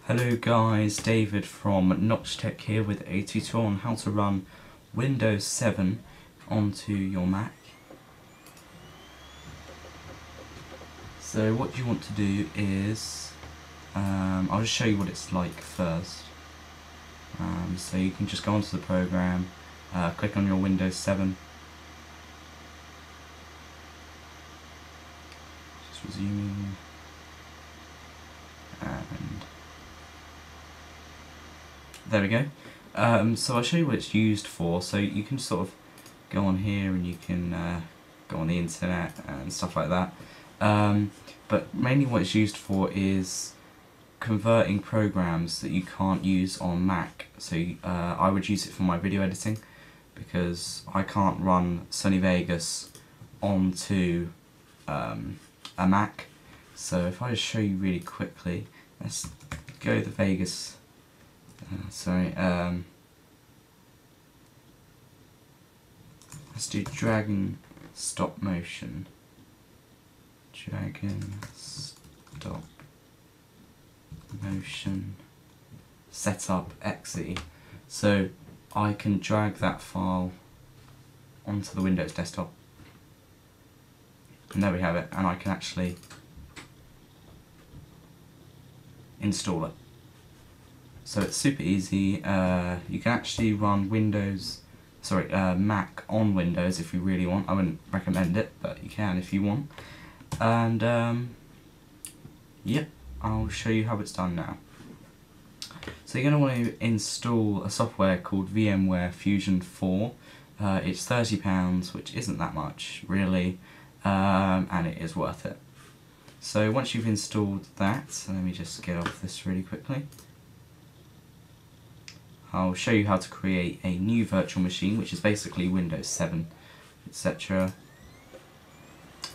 Hello guys, David from Notch Tech here with a tutorial on how to run Windows 7 onto your Mac. So what you want to do is, I'll just show you what it's like first. So you can just go onto the program, click on your Windows 7, just resuming, and there we go. So I'll show you what it's used for. So you can sort of go on here and you can go on the internet and stuff like that. But mainly what it's used for is converting programs that you can't use on Mac. So I would use it for my video editing because I can't run Sony Vegas onto a Mac. So if I just show you really quickly, let's go to the Vegas. Let's do Dragon Stop Motion. Dragon Stop Motion Setup .exe. So I can drag that file onto the Windows desktop. And there we have it, and I can actually install it. So it's super easy. You can actually run Mac on Windows if you really want. I wouldn't recommend it, but you can if you want. And yep, I'll show you how it's done now. So you're going to want to install a software called VMWare Fusion 4. It's £30, which isn't that much really, and it is worth it. So once you've installed that, let me just get off this really quickly. I'll show you how to create a new virtual machine, which is basically Windows 7, etc.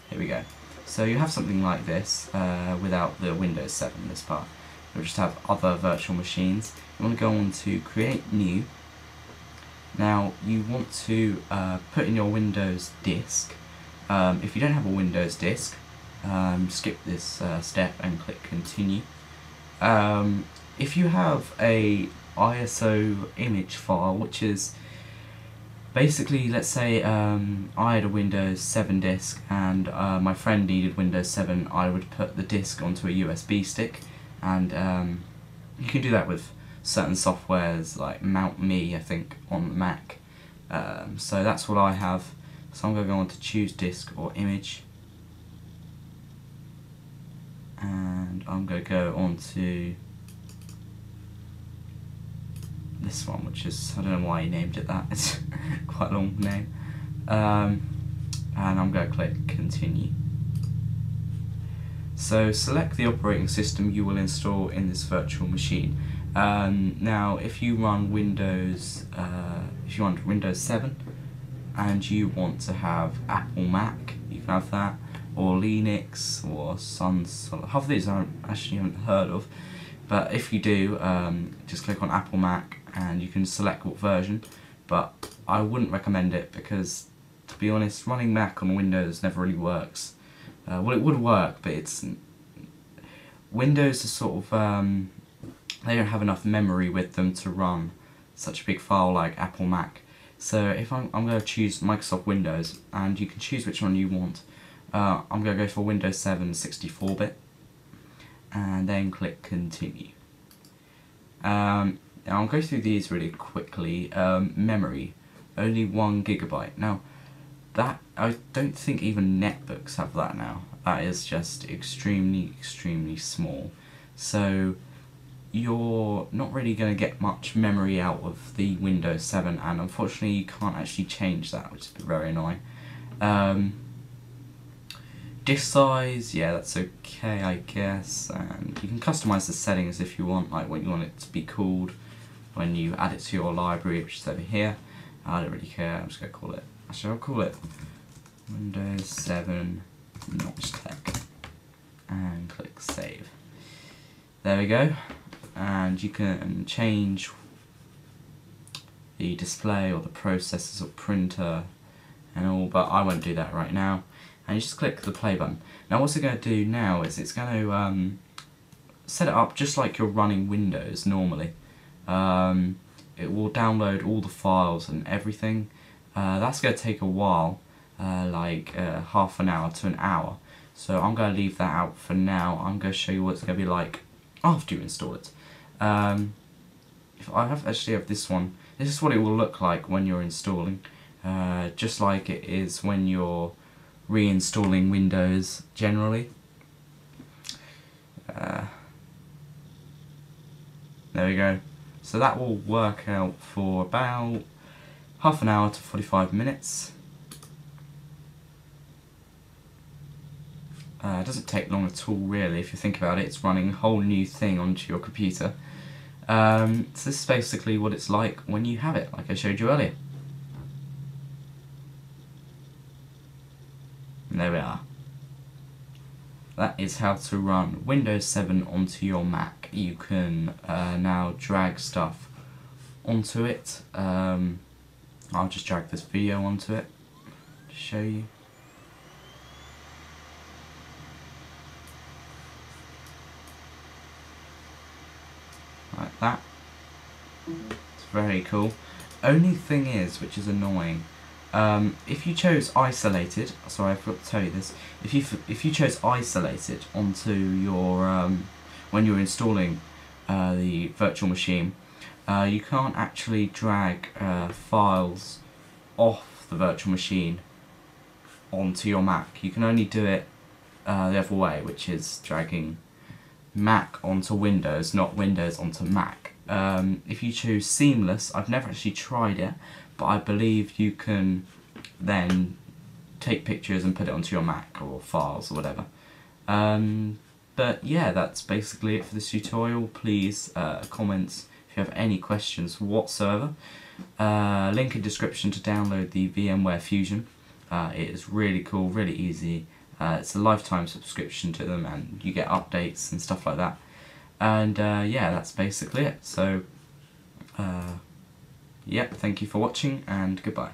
Here we go. So you have something like this without the Windows 7, this part. You'll just have other virtual machines. You want to go on to Create New. Now you want to put in your Windows disk. If you don't have a Windows disk, skip this step and click Continue. If you have a ISO image file, which is basically, let's say I had a Windows 7 disk and my friend needed Windows 7, I would put the disk onto a USB stick, and you can do that with certain softwares like Mount Me, I think, on the Mac. So that's what I have. So I'm going to go on to choose disk or image, and I'm going to go on to this one, which is, I don't know why he named it that, it's quite a long name, and I'm going to click Continue. So select the operating system you will install in this virtual machine. Now if you run Windows 7 and you want to have Apple Mac, you can have that, or Linux, or half of these I actually haven't heard of, but if you do, just click on Apple Mac and you can select what version, but I wouldn't recommend it because, to be honest, running Mac on Windows never really works. Well, it would work, but Windows is sort of, they don't have enough memory with them to run such a big file like Apple Mac. So if I'm going to choose Microsoft Windows, and you can choose which one you want. I'm going to go for Windows 7 64-bit, and then click Continue. Now I'll go through these really quickly. Memory, only 1 GB. Now that, I don't think even netbooks have that now. That is just extremely small. So you're not really going to get much memory out of the Windows 7, and unfortunately you can't actually change that, which is very annoying. Disk size, yeah, that's okay, I guess. And you can customize the settings if you want, like what you want it to be called when you add it to your library, which is over here. I don't really care. I'm just gonna call it. Actually, I'll call it Windows 7 Notch Tech, and click Save. There we go. And you can change the display or the processors or printer and all, but I won't do that right now. And you just click the play button. Now what's it going to do now is it's going to set it up just like you're running Windows normally. It will download all the files and everything. That's going to take a while, like half an hour to an hour. So I'm going to leave that out for now. I'm going to show you what it's going to be like after you install it. If I actually have this one, this is what it will look like when you're installing, just like it is when you're reinstalling Windows generally. There we go. So that will work out for about half an hour to 45 minutes. It doesn't take long at all really if you think about it. It's running a whole new thing onto your computer. So this is basically what it's like when you have it, like I showed you earlier. And there we are. That is how to run Windows 7 onto your Mac. You can now drag stuff onto it. I'll just drag this video onto it to show you. Like that. It's very cool. Only thing is, which is annoying, if you chose isolated, sorry I forgot to tell you this, if you chose isolated onto your, when you're installing the virtual machine, you can't actually drag files off the virtual machine onto your Mac. You can only do it the other way, which is dragging Mac onto Windows, not Windows onto Mac. If you choose seamless, I've never actually tried it, but I believe you can then take pictures and put it onto your Mac or files or whatever. But yeah, that's basically it for this tutorial. Please comment if you have any questions whatsoever. Link in description to download the VMware Fusion. It is really cool, really easy. It's a lifetime subscription to them and you get updates and stuff like that. And yeah, that's basically it. So, yeah, thank you for watching and goodbye.